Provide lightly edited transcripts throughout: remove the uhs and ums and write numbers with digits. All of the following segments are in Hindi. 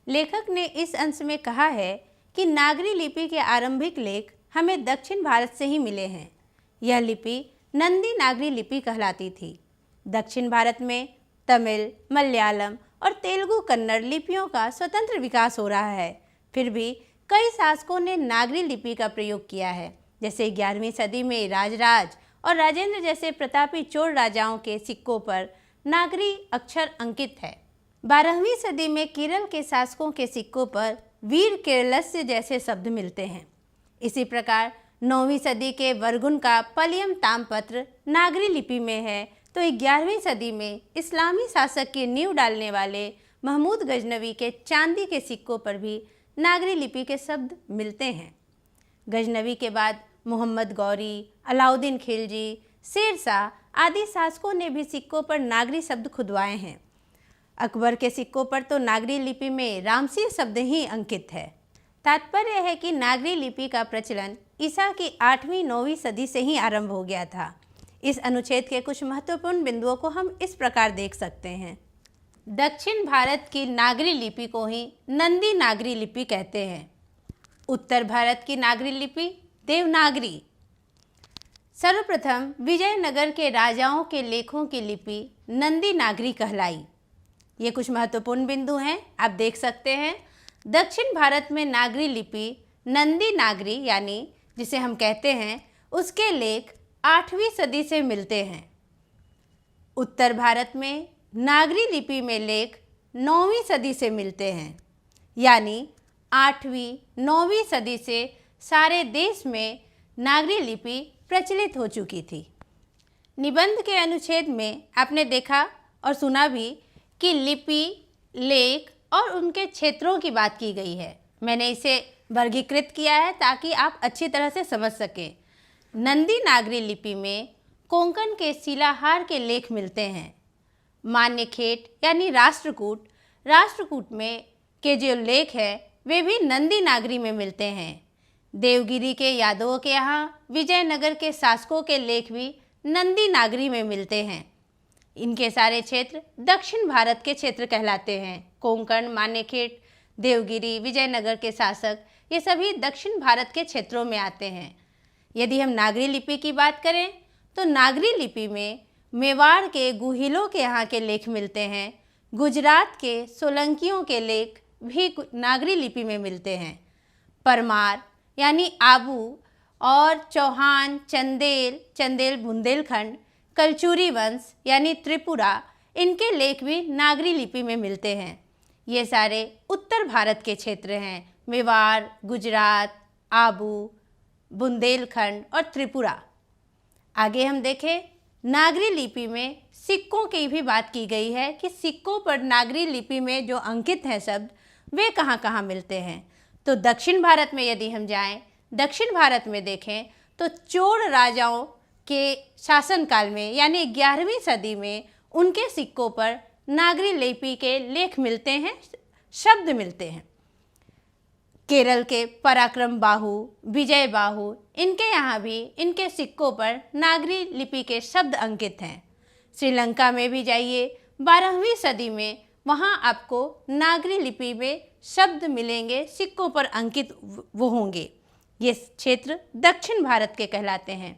लेखक ने इस अंश में कहा है कि नागरी लिपि के आरंभिक लेख हमें दक्षिण भारत से ही मिले हैं। यह लिपि नंदी नागरी लिपि कहलाती थी। दक्षिण भारत में तमिल, मलयालम और तेलुगु कन्नड़ लिपियों का स्वतंत्र विकास हो रहा है। फिर भी कई शासकों ने नागरी लिपि का प्रयोग किया है। जैसे 11वीं सदी में राजराज और राजेंद्र जैसे प्रतापी चोल राजाओं के सिक्कों पर नागरी अक्षर अंकित है। 12वीं सदी में केरल के शासकों के सिक्कों पर वीर केरलस्य जैसे शब्द मिलते हैं। इसी प्रकार 9वीं सदी के वर्गुन का पलियम ताम्रपत्र नागरी लिपि में है, तो 11वीं सदी में इस्लामी शासक की नींव डालने वाले महमूद गजनवी के चांदी के सिक्कों पर भी नागरी लिपि के शब्द मिलते हैं। गजनवी के बाद मोहम्मद गौरी, अलाउद्दीन खिलजी, शेरशाह आदि शासकों ने भी सिक्कों पर नागरी शब्द खुदवाए हैं। अकबर के सिक्कों पर तो नागरी लिपि में रामसी शब्द ही अंकित है। तात्पर्य है कि नागरी लिपि का प्रचलन ईसा की 8वीं-9वीं सदी से ही आरंभ हो गया था। इस अनुच्छेद के कुछ महत्वपूर्ण बिंदुओं को हम इस प्रकार देख सकते हैं। दक्षिण भारत की नागरी लिपि को ही नंदी नागरी लिपि कहते हैं। उत्तर भारत की नागरी लिपि देवनागरी। सर्वप्रथम विजयनगर के राजाओं के लेखों की लिपि नंदी नागरी कहलाई। ये कुछ महत्वपूर्ण बिंदु हैं, आप देख सकते हैं। दक्षिण भारत में नागरी लिपि नंदी नागरी यानी जिसे हम कहते हैं, उसके लेख 8वीं सदी से मिलते हैं। उत्तर भारत में नागरी लिपि में लेख 9वीं सदी से मिलते हैं, यानी 8वीं-9वीं सदी से सारे देश में नागरी लिपि प्रचलित हो चुकी थी। निबंध के अनुच्छेद में आपने देखा और सुना भी कि लिपि, लेख और उनके क्षेत्रों की बात की गई है। मैंने इसे वर्गीकृत किया है ताकि आप अच्छी तरह से समझ सकें। नंदी नागरी लिपि में कोंकण के शिलाहार के लेख मिलते हैं। मान्यखेट यानी राष्ट्रकूट में के जो लेख है वे भी नंदी नागरी में मिलते हैं। देवगिरी के यादवों के यहाँ विजयनगर के शासकों के लेख भी नंदी नागरी में मिलते हैं। इनके सारे क्षेत्र दक्षिण भारत के क्षेत्र कहलाते हैं। कोंकण, मान्यखेट, देवगिरी, विजयनगर के शासक, ये सभी दक्षिण भारत के क्षेत्रों में आते हैं। यदि हम नागरी लिपि की बात करें तो नागरी लिपि में मेवाड़ के गुहिलों के यहाँ के लेख मिलते हैं। गुजरात के सोलंकियों के लेख भी नागरी लिपि में मिलते हैं। परमार यानी आबू और चौहान, चंदेल बुंदेलखंड, कलचुरी वंश यानी त्रिपुरा, इनके लेख भी नागरी लिपि में मिलते हैं। ये सारे उत्तर भारत के क्षेत्र हैं। मेवाड़, गुजरात, आबू, बुंदेलखंड और त्रिपुरा। आगे हम देखें, नागरी लिपि में सिक्कों की भी बात की गई है कि सिक्कों पर नागरी लिपि में जो अंकित हैं शब्द वे कहाँ कहाँ मिलते हैं। तो दक्षिण भारत में यदि हम जाएं, दक्षिण भारत में देखें तो चोल राजाओं के शासनकाल में यानी 11वीं सदी में उनके सिक्कों पर नागरी लिपि के लेख मिलते हैं, शब्द मिलते हैं। केरल के पराक्रम बाहु, विजय बाहु, इनके यहाँ भी इनके सिक्कों पर नागरी लिपि के शब्द अंकित हैं। श्रीलंका में भी जाइए, 12वीं सदी में, वहाँ आपको नागरी लिपि में शब्द मिलेंगे, सिक्कों पर अंकित वो होंगे। ये क्षेत्र दक्षिण भारत के कहलाते हैं।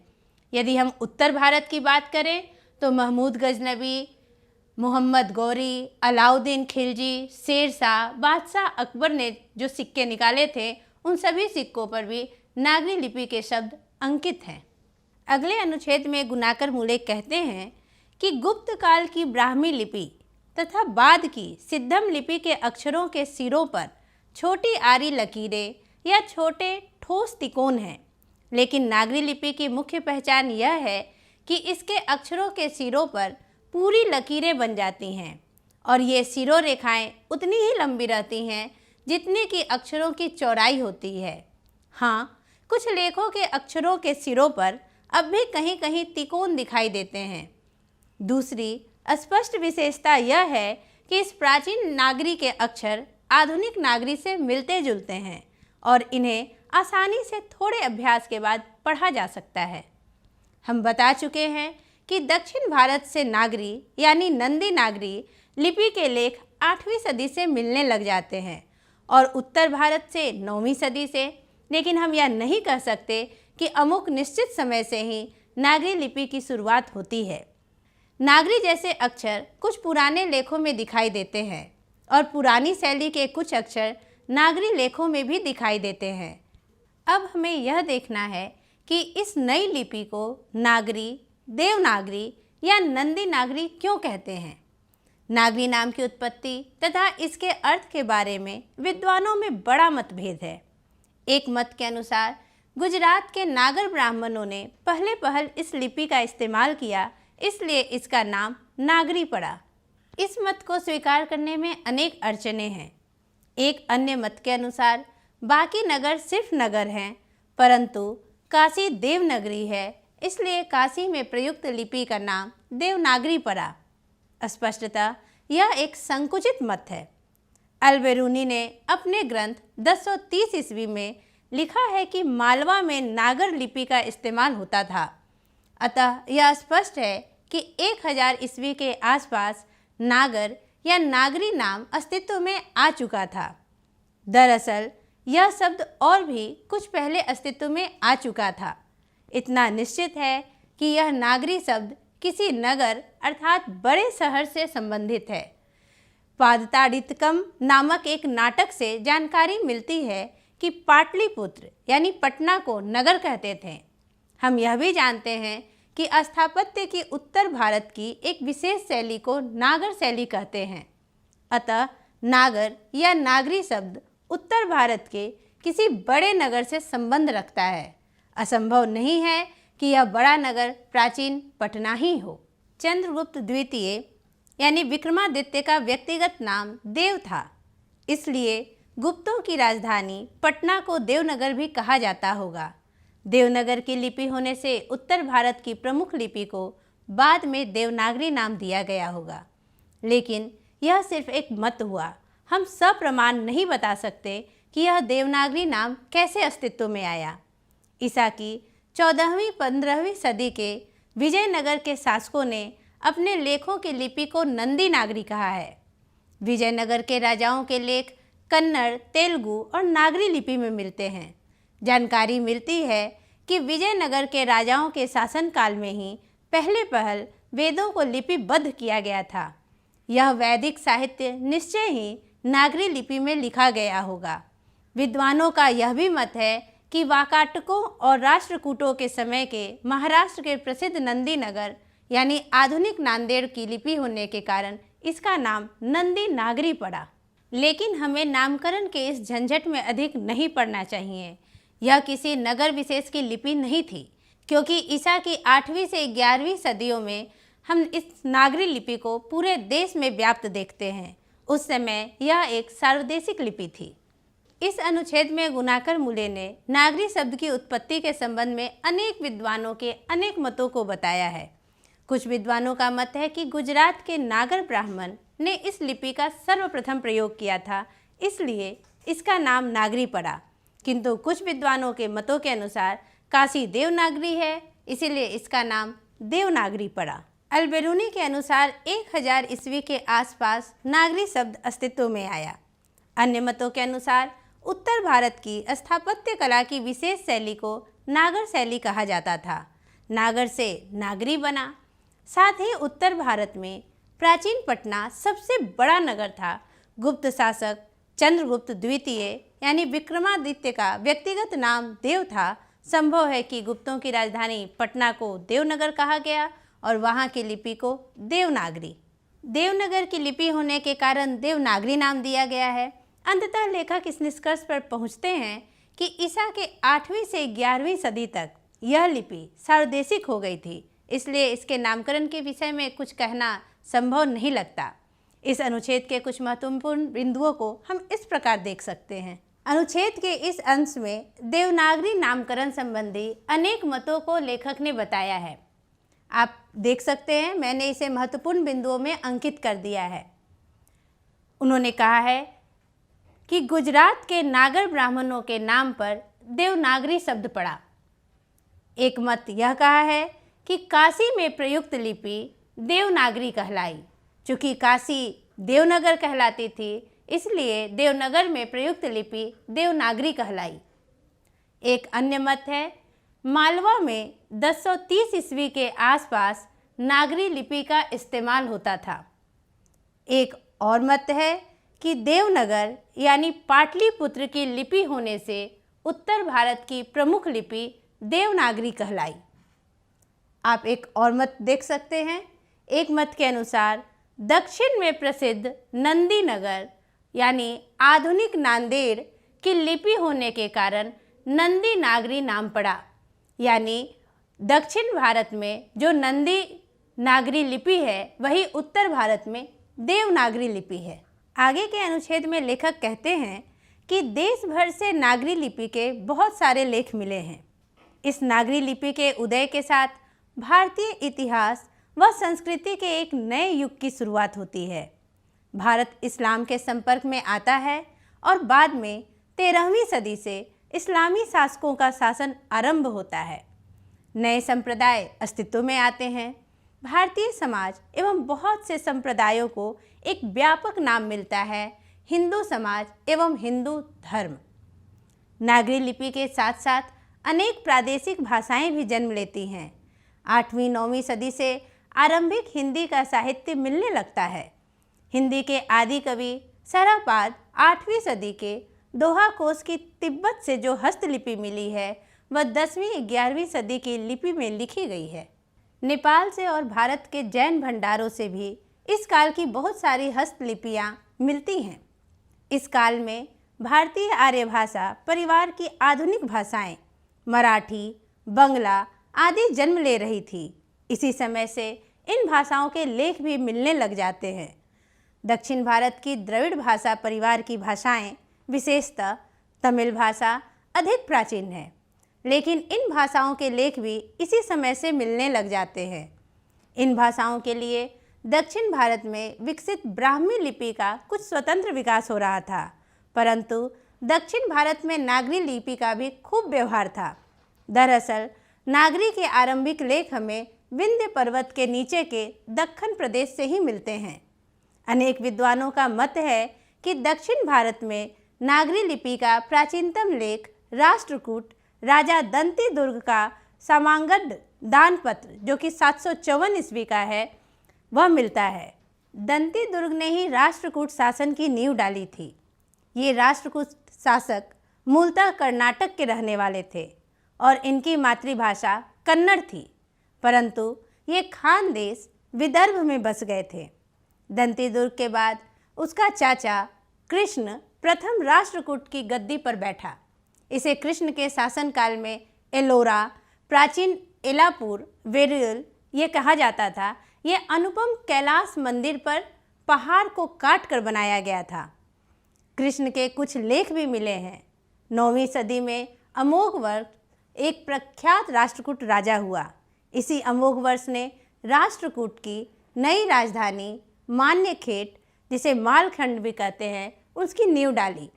यदि हम उत्तर भारत की बात करें तो महमूद गजनवी, मोहम्मद गौरी, अलाउद्दीन खिलजी, शेरशाह, बादशाह अकबर ने जो सिक्के निकाले थे उन सभी सिक्कों पर भी नागरी लिपि के शब्द अंकित हैं। अगले अनुच्छेद में गुनाकर मूलेक कहते हैं कि गुप्त काल की ब्राह्मी लिपि तथा बाद की सिद्धम लिपि के अक्षरों के सिरों पर छोटी आरी लकीरें या छोटे ठोस तिकोन हैं, लेकिन नागरी लिपि की मुख्य पहचान यह है कि इसके अक्षरों के सिरों पर पूरी लकीरें बन जाती हैं और ये सिरों रेखाएं उतनी ही लंबी रहती हैं जितनी कि अक्षरों की चौड़ाई होती है। हाँ, कुछ लेखों के अक्षरों के सिरों पर अब भी कहीं कहीं तिकोन दिखाई देते हैं। दूसरी स्पष्ट विशेषता यह है कि इस प्राचीन नागरी के अक्षर आधुनिक नागरी से मिलते जुलते हैं और इन्हें आसानी से थोड़े अभ्यास के बाद पढ़ा जा सकता है। हम बता चुके हैं कि दक्षिण भारत से नागरी यानी नंदी नागरी लिपि के लेख 8वीं सदी से मिलने लग जाते हैं और उत्तर भारत से 9वीं सदी से, लेकिन हम यह नहीं कह सकते कि अमुक निश्चित समय से ही नागरी लिपि की शुरुआत होती है। नागरी जैसे अक्षर कुछ पुराने लेखों में दिखाई देते हैं और पुरानी शैली के कुछ अक्षर नागरी लेखों में भी दिखाई देते हैं। अब हमें यह देखना है कि इस नई लिपि को नागरी, देवनागरी या नंदी नागरी क्यों कहते हैं। नागरी नाम की उत्पत्ति तथा इसके अर्थ के बारे में विद्वानों में बड़ा मतभेद है। एक मत के अनुसार गुजरात के नागर ब्राह्मणों ने पहल इस लिपि का इस्तेमाल किया, इसलिए इसका नाम नागरी पड़ा। इस मत को स्वीकार करने में अनेक अड़चनें हैं। एक अन्य मत के अनुसार बाकी नगर सिर्फ नगर हैं, परंतु काशी देवनगरी है, इसलिए काशी में प्रयुक्त लिपि का नाम देवनागरी पड़ा। स्पष्टतः यह एक संकुचित मत है। अल-बेरूनी ने अपने ग्रंथ 1030 ईस्वी में लिखा है कि मालवा में नागर लिपि का इस्तेमाल होता था। अतः यह स्पष्ट है कि 1000 ईस्वी के आसपास नागर या नागरी नाम अस्तित्व में आ चुका था। दरअसल यह शब्द और भी कुछ पहले अस्तित्व में आ चुका था। इतना निश्चित है कि यह नागरी शब्द किसी नगर अर्थात बड़े शहर से संबंधित है। पादताड़ितकम नामक एक नाटक से जानकारी मिलती है कि पाटलिपुत्र यानी पटना को नगर कहते थे। हम यह भी जानते हैं कि स्थापत्य की उत्तर भारत की एक विशेष शैली को नागर शैली कहते हैं। अतः नागर या नागरी शब्द उत्तर भारत के किसी बड़े नगर से संबंध रखता है। असंभव नहीं है कि यह बड़ा नगर प्राचीन पटना ही हो। चंद्रगुप्त द्वितीय यानी विक्रमादित्य का व्यक्तिगत नाम देव था, इसलिए गुप्तों की राजधानी पटना को देवनगर भी कहा जाता होगा। देवनगर की लिपि होने से उत्तर भारत की प्रमुख लिपि को बाद में देवनागरी नाम दिया गया होगा, लेकिन यह सिर्फ एक मत हुआ। हम सप्रमाण नहीं बता सकते कि यह देवनागरी नाम कैसे अस्तित्व में आया। ईसा की 14वीं-15वीं सदी के विजयनगर के शासकों ने अपने लेखों की लिपि को नंदी नागरी कहा है। विजयनगर के राजाओं के लेख कन्नड़, तेलुगु और नागरी लिपि में मिलते हैं। जानकारी मिलती है कि विजयनगर के राजाओं के शासनकाल में ही पहल वेदों को लिपिबद्ध किया गया था। यह वैदिक साहित्य निश्चय ही नागरी लिपि में लिखा गया होगा। विद्वानों का यह भी मत है कि वाकाटकों और राष्ट्रकूटों के समय के महाराष्ट्र के प्रसिद्ध नंदी नगर यानी आधुनिक नांदेड़ की लिपि होने के कारण इसका नाम नंदी नागरी पड़ा। लेकिन हमें नामकरण के इस झंझट में अधिक नहीं पड़ना चाहिए। यह किसी नगर विशेष की लिपि नहीं थी, क्योंकि ईसा की 8वीं से 11वीं सदियों में हम इस नागरी लिपि को पूरे देश में व्याप्त देखते हैं। उस समय यह एक सार्वदेशिक लिपि थी। इस अनुच्छेद में गुणाकर मूले ने नागरी शब्द की उत्पत्ति के संबंध में अनेक विद्वानों के अनेक मतों को बताया है। कुछ विद्वानों का मत है कि गुजरात के नागर ब्राह्मण ने इस लिपि का सर्वप्रथम प्रयोग किया था, इसलिए इसका नाम नागरी पड़ा। किंतु कुछ विद्वानों के मतों के अनुसार काशी देवनागरी है, इसीलिए इसका नाम देवनागरी पड़ा। अल-बेरूनी के अनुसार 1000 ईस्वी के आसपास नागरी शब्द अस्तित्व में आया। अन्य मतों के अनुसार उत्तर भारत की स्थापत्य कला की विशेष शैली को नागर शैली कहा जाता था। नागर से नागरी बना। साथ ही उत्तर भारत में प्राचीन पटना सबसे बड़ा नगर था। गुप्त शासक चंद्रगुप्त द्वितीय यानी विक्रमादित्य का व्यक्तिगत नाम देव था। संभव है कि गुप्तों की राजधानी पटना को देवनगर कहा गया और वहाँ की लिपि को देवनागरी। देवनगर की लिपि होने के कारण देवनागरी नाम दिया गया है। अंततः लेखक इस निष्कर्ष पर पहुँचते हैं कि ईसा के 8वीं से 11वीं सदी तक यह लिपि सार्वदेशिक हो गई थी, इसलिए इसके नामकरण के विषय में कुछ कहना संभव नहीं लगता। इस अनुच्छेद के कुछ महत्वपूर्ण बिंदुओं को हम इस प्रकार देख सकते हैं। अनुच्छेद के इस अंश में देवनागरी नामकरण संबंधी अनेक मतों को लेखक ने बताया है। आप देख सकते हैं, मैंने इसे महत्वपूर्ण बिंदुओं में अंकित कर दिया है। उन्होंने कहा है कि गुजरात के नागर ब्राह्मणों के नाम पर देवनागरी शब्द पड़ा। एक मत यह कहा है कि काशी में प्रयुक्त लिपि देवनागरी कहलाई। चूँकि काशी देवनगर कहलाती थी, इसलिए देवनागर में प्रयुक्त लिपि देवनागरी कहलाई। एक अन्य मत है, मालवा में 1030 ईस्वी के आसपास नागरी लिपि का इस्तेमाल होता था। एक और मत है कि देवनगर यानी पाटलिपुत्र की लिपि होने से उत्तर भारत की प्रमुख लिपि देवनागरी कहलाई। आप एक और मत देख सकते हैं। एक मत के अनुसार दक्षिण में प्रसिद्ध नंदी नगर यानी आधुनिक नांदेड़ की लिपि होने के कारण नंदी नागरी नाम पड़ा, यानी दक्षिण भारत में जो नंदी नागरी लिपि है वही उत्तर भारत में देवनागरी लिपि है। आगे के अनुच्छेद में लेखक कहते हैं कि देश भर से नागरी लिपि के बहुत सारे लेख मिले हैं। इस नागरी लिपि के उदय के साथ भारतीय इतिहास व संस्कृति के एक नए युग की शुरुआत होती है। भारत इस्लाम के संपर्क में आता है और बाद में 13वीं सदी से इस्लामी शासकों का शासन आरंभ होता है। नए संप्रदाय अस्तित्व में आते हैं। भारतीय समाज एवं बहुत से संप्रदायों को एक व्यापक नाम मिलता है, हिंदू समाज एवं हिंदू धर्म। नागरी लिपि के साथ साथ अनेक प्रादेशिक भाषाएं भी जन्म लेती हैं। 8वीं-9वीं सदी से आरंभिक हिंदी का साहित्य मिलने लगता है। हिंदी के आदि कवि सरापाद 8वीं सदी के दोहा कोश की तिब्बत से जो हस्तलिपि मिली है वह 10वीं-11वीं सदी की लिपि में लिखी गई है। नेपाल से और भारत के जैन भंडारों से भी इस काल की बहुत सारी हस्तलिपियाँ मिलती हैं। इस काल में भारतीय आर्य भाषा परिवार की आधुनिक भाषाएं मराठी, बंगला आदि जन्म ले रही थी। इसी समय से इन भाषाओं के लेख भी मिलने लग जाते हैं। दक्षिण भारत की द्रविड़ भाषा परिवार की भाषाएं, विशेषतः तमिल भाषा अधिक प्राचीन है, लेकिन इन भाषाओं के लेख भी इसी समय से मिलने लग जाते हैं। इन भाषाओं के लिए दक्षिण भारत में विकसित ब्राह्मी लिपि का कुछ स्वतंत्र विकास हो रहा था, परंतु दक्षिण भारत में नागरी लिपि का भी खूब व्यवहार था। दरअसल नागरी के आरंभिक लेख हमें विंध्य पर्वत के नीचे के दक्खन प्रदेश से ही मिलते हैं। अनेक विद्वानों का मत है कि दक्षिण भारत में नागरी लिपि का प्राचीनतम लेख राष्ट्रकूट राजा दंती दुर्ग का सामांगड दानपत्र जो कि 754 ईस्वी का है वह मिलता है। दंती दुर्ग ने ही राष्ट्रकूट शासन की नींव डाली थी। ये राष्ट्रकूट शासक मूलतः कर्नाटक के रहने वाले थे और इनकी मातृभाषा कन्नड़ थी, परंतु ये खान देश विदर्भ में बस गए थे। दंती दुर्ग के बाद उसका चाचा कृष्ण प्रथम राष्ट्रकूट की गद्दी पर बैठा। इसे कृष्ण के शासनकाल में एलोरा, प्राचीन एलापुर, वेरुल ये कहा जाता था। ये अनुपम कैलाश मंदिर पर पहाड़ को काट कर बनाया गया था। कृष्ण के कुछ लेख भी मिले हैं। 9वीं सदी में अमोघवर्ष एक प्रख्यात राष्ट्रकूट राजा हुआ। इसी अमोघवर्ष ने राष्ट्रकूट की नई राजधानी मान्यखेट, जिसे मालखंड भी कहते हैं, उसकी नींव डाली।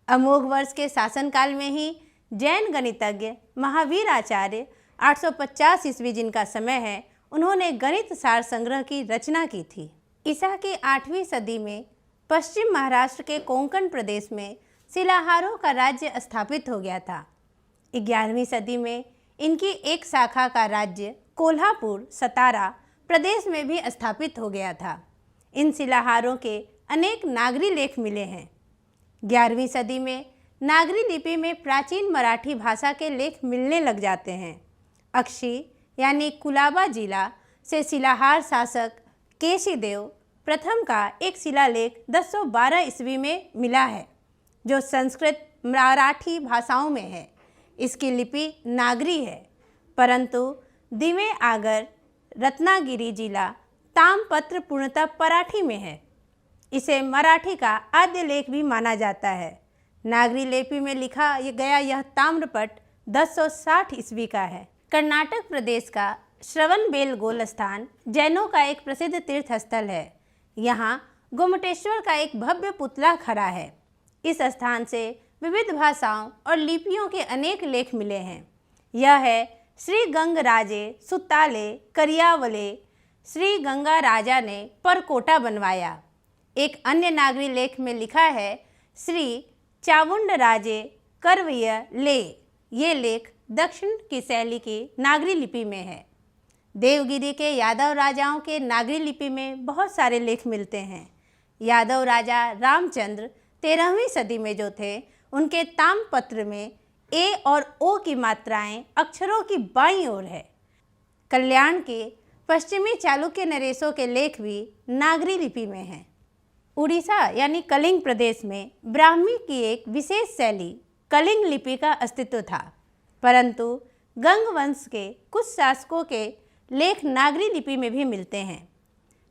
अमोघवर्ष के शासनकाल में ही जैन गणितज्ञ महावीर आचार्य 850 ईस्वी जिनका समय है, उन्होंने गणित सार संग्रह की रचना की थी। ईसा की 8वीं सदी में पश्चिम महाराष्ट्र के कोंकण प्रदेश में शिलाहारों का राज्य स्थापित हो गया था। 11वीं सदी में इनकी एक शाखा का राज्य कोल्हापुर, सतारा प्रदेश में भी स्थापित हो गया था। इन शिलाहारों के अनेक नागरी लेख मिले हैं। 11वीं सदी में नागरी लिपि में प्राचीन मराठी भाषा के लेख मिलने लग जाते हैं। अक्षी यानी कुलाबा जिला से शिलाहार शासक केशीदेव प्रथम का एक शिलालेख 1012 ईस्वी में मिला है, जो संस्कृत मराठी भाषाओं में है। इसकी लिपि नागरी है, परंतु दिवे आगर रत्नागिरी जिला तामपत्र पूर्णतः मराठी में है। इसे मराठी का आद्य लेख भी माना जाता है। नागरी लिपि में लिखा गया यह ताम्रपट 1060 ईस्वी का है। कर्नाटक प्रदेश का श्रवणबेलगोल स्थान जैनों का एक प्रसिद्ध तीर्थ स्थल है। यहाँ गोमटेश्वर का एक भव्य पुतला खड़ा है। इस स्थान से विविध भाषाओं और लिपियों के अनेक लेख मिले हैं। यह है श्री गंगराजे सुताले करियावले। श्री गंगा राजा ने परकोटा बनवाया। एक अन्य नागरी लेख में लिखा है श्री चामुंडराजे करवय ले। ये लेख दक्षिण की शैली की नागरी लिपि में है। देवगिरी के यादव राजाओं के नागरी लिपि में बहुत सारे लेख मिलते हैं। यादव राजा रामचंद्र 13वीं सदी में जो थे, उनके ताम्रपत्र में ए और ओ की मात्राएं अक्षरों की बाईं ओर है। कल्याण के पश्चिमी चालुक्य नरेशों के लेख भी नागरी लिपि में हैं। उड़ीसा यानी कलिंग प्रदेश में ब्राह्मी की एक विशेष शैली कलिंग लिपि का अस्तित्व था, परंतु गंग वंश के कुछ शासकों के लेख नागरी लिपि में भी मिलते हैं।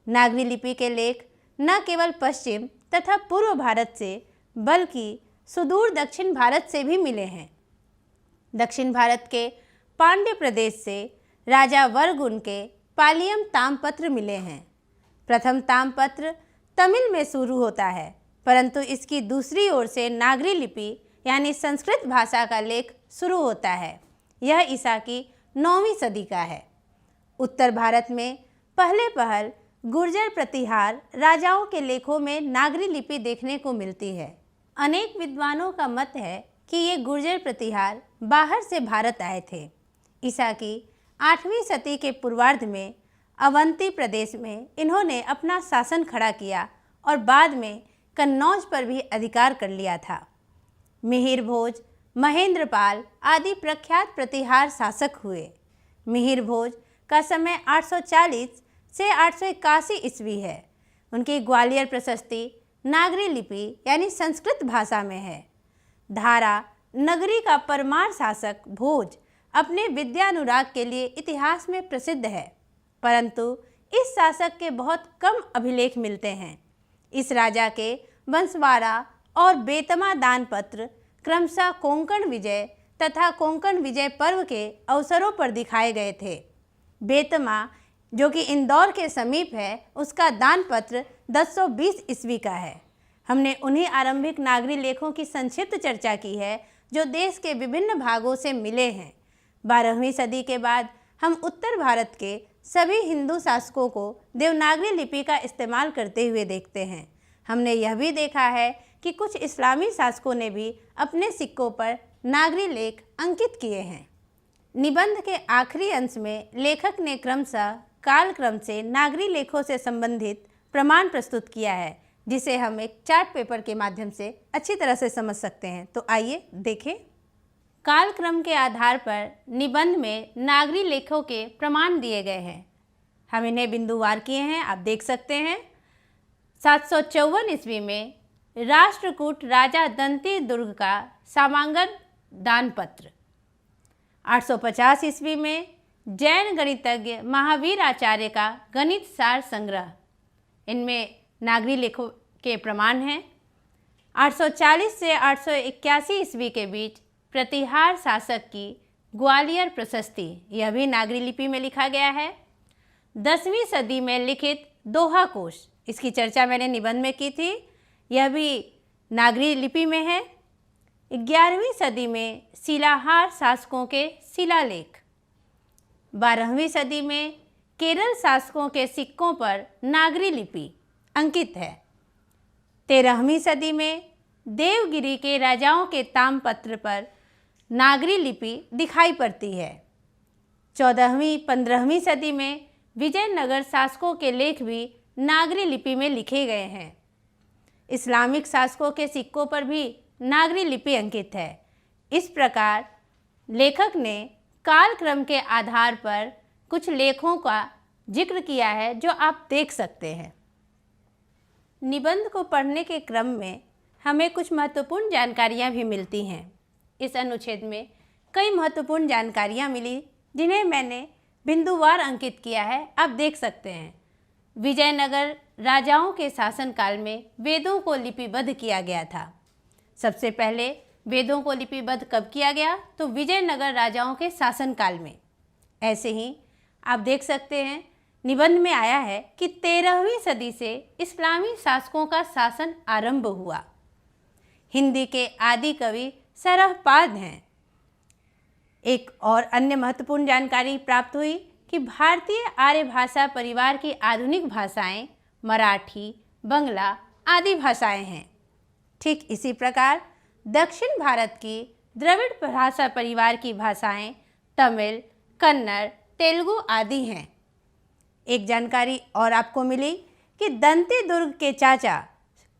नागरी लिपि के लेख न केवल पश्चिम तथा पूर्व भारत से बल्कि सुदूर दक्षिण भारत से भी मिले हैं। दक्षिण भारत के पांड्य प्रदेश से राजा वर्गुन के पालियम ताम्रपत्र मिले हैं। प्रथम ताम्रपत्र तमिल में शुरू होता है, परंतु इसकी दूसरी ओर से नागरी लिपि यानी संस्कृत भाषा का लेख शुरू होता है। यह ईसा की 9वीं सदी का है। उत्तर भारत में पहले पहल गुर्जर प्रतिहार राजाओं के लेखों में नागरी लिपि देखने को मिलती है। अनेक विद्वानों का मत है कि ये गुर्जर प्रतिहार बाहर से भारत आए थे। ईसा की 8वीं सदी के पूर्वार्ध में अवंती प्रदेश में इन्होंने अपना शासन खड़ा किया और बाद में कन्नौज पर भी अधिकार कर लिया था। मिहिर भोज, महेंद्रपाल आदि प्रख्यात प्रतिहार शासक हुए। मिहिर भोज का समय 840 से 881 ईस्वी है। उनकी ग्वालियर प्रशस्ति नागरी लिपि यानी संस्कृत भाषा में है। धारा नगरी का परमार शासक भोज अपने विद्यानुराग के लिए इतिहास में प्रसिद्ध है, परंतु इस शासक के बहुत कम अभिलेख मिलते हैं। इस राजा के बंसवाड़ा और बेतमा दानपत्र क्रमशः कोंकण विजय तथा कोंकण विजय पर्व के अवसरों पर दिखाए गए थे। बेतमा जो कि इंदौर के समीप है, उसका दानपत्र 1020 ईस्वी का है। हमने उन्हीं आरंभिक नागरी लेखों की संक्षिप्त चर्चा की है जो देश के विभिन्न भागों से मिले हैं। 12वीं सदी के बाद हम उत्तर भारत के सभी हिंदू शासकों को देवनागरी लिपि का इस्तेमाल करते हुए देखते हैं। हमने यह भी देखा है कि कुछ इस्लामी शासकों ने भी अपने सिक्कों पर नागरी लेख अंकित किए हैं। निबंध के आखिरी अंश में लेखक ने क्रमशः कालक्रम से नागरी लेखों से संबंधित प्रमाण प्रस्तुत किया है, जिसे हम एक चार्ट पेपर के माध्यम से अच्छी तरह से समझ सकते हैं। तो आइए देखें। कालक्रम के आधार पर निबंध में नागरी लेखों के प्रमाण दिए गए हैं। हम इन्हें बिंदुवार किए हैं, आप देख सकते हैं। 754 ईस्वी में राष्ट्रकूट राजा दंती दुर्ग का सामांगन दानपत्र। 850 ईस्वी में जैन गणितज्ञ महावीर आचार्य का गणित सार संग्रह। इनमें नागरी लेखों के प्रमाण हैं। 840 से 881 ईस्वी के बीच प्रतिहार शासक की ग्वालियर प्रशस्ति, यह भी नागरी लिपि में लिखा गया है। 10वीं सदी में लिखित दोहा कोश, इसकी चर्चा मैंने निबंध में की थी, यह भी नागरी लिपि में है। 11वीं सदी में शिलाहार शासकों के शिलालेख। 12वीं सदी में केरल शासकों के सिक्कों पर नागरी लिपि अंकित है। 13वीं सदी में देवगिरी के राजाओं के ताम्रपत्र पर नागरी लिपि दिखाई पड़ती है। 14वीं-15वीं सदी में विजयनगर शासकों के लेख भी नागरी लिपि में लिखे गए हैं। इस्लामिक शासकों के सिक्कों पर भी नागरी लिपि अंकित है। इस प्रकार लेखक ने कालक्रम के आधार पर कुछ लेखों का जिक्र किया है जो आप देख सकते हैं। निबंध को पढ़ने के क्रम में हमें कुछ महत्वपूर्ण जानकारियाँ भी मिलती हैं। इस अनुच्छेद में कई महत्वपूर्ण जानकारियाँ मिली जिन्हें मैंने बिंदुवार अंकित किया है, आप देख सकते हैं। विजयनगर राजाओं के शासनकाल में वेदों को लिपिबद्ध किया गया था। सबसे पहले वेदों को लिपिबद्ध कब किया गया? तो विजयनगर राजाओं के शासनकाल में। ऐसे ही आप देख सकते हैं निबंध में आया है कि 13वीं सदी से इस्लामी शासकों का शासन आरंभ हुआ। हिंदी के आदि कवि सरहपाद हैं। एक और अन्य महत्वपूर्ण जानकारी प्राप्त हुई कि भारतीय आर्य भाषा परिवार की आधुनिक भाषाएं मराठी, बंगला आदि भाषाएं हैं। ठीक इसी प्रकार दक्षिण भारत की द्रविड़ भाषा परिवार की भाषाएं तमिल, कन्नड़, तेलुगु आदि हैं। एक जानकारी और आपको मिली कि दंती दुर्ग के चाचा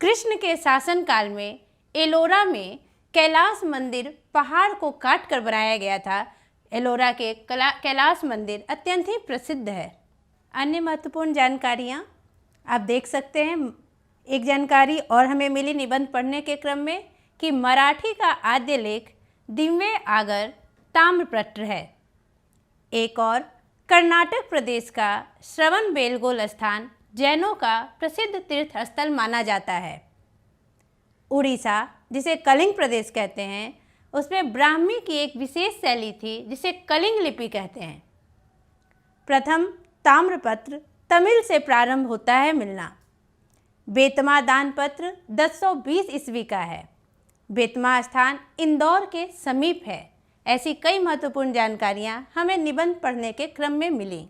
कृष्ण के शासनकाल में एलोरा में कैलाश मंदिर पहाड़ को काट कर बनाया गया था। एलोरा के कैलाश मंदिर अत्यंत ही प्रसिद्ध है। अन्य महत्वपूर्ण जानकारियाँ आप देख सकते हैं। एक जानकारी और हमें मिली निबंध पढ़ने के क्रम में कि मराठी का आद्य लेख दिव्य आगर ताम्रपत्र है। एक और कर्नाटक प्रदेश का श्रवण बेलगोल स्थान जैनों का प्रसिद्ध तीर्थ स्थल माना जाता है। उड़ीसा, जिसे कलिंग प्रदेश कहते हैं, उसमें ब्राह्मी की एक विशेष शैली थी जिसे कलिंग लिपि कहते हैं। प्रथम ताम्रपत्र तमिल से प्रारंभ होता है मिलना। बेतमा दानपत्र 1020 ईस्वी का है। बेतमा स्थान इंदौर के समीप है। ऐसी कई महत्वपूर्ण जानकारियाँ हमें निबंध पढ़ने के क्रम में मिली।